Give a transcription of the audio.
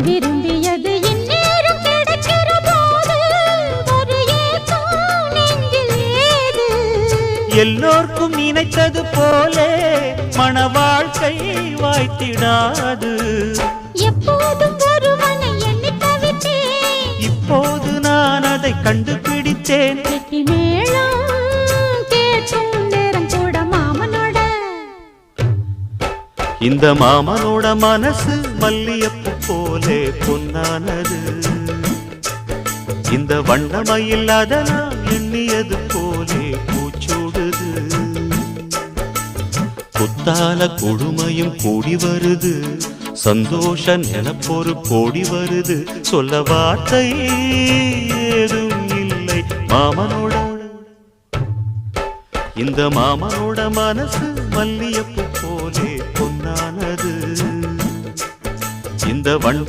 விரும்பியது இந்நேரம் கிடைக்கிற போது ஒரு ஏக்கம் நெஞ்சில் ஏது? எல்லோர்க்கும் நினைத்தது போலே மன வாழ்க்கை வாய்த்திடாது. எப்போதும் ஒருவனை எண்ணி தவித்தேன், இப்போது நான் அதை கண்டுபிடித்தேன். கெட்டி மேளம் கேட்கும் நேரம் கூட மாமனோட. இந்த மாமனோட மனசு மல்லியப்பு போலே பொன்னானது. இந்த வண்ணமயில் அதனால் எண்ணியது போலே பூச்சூடுது. குத்தால கொடுமையும் கூடி வருது, சந்தோஷ நினப்பொரு கோடி வருது. சொல்ல வார்த்தை ஏதும் இல்லை மாமனோட. இந்த மாமனோட மனசு மல்லியப்பு போலே பொன்னானது. இந்த வண்ண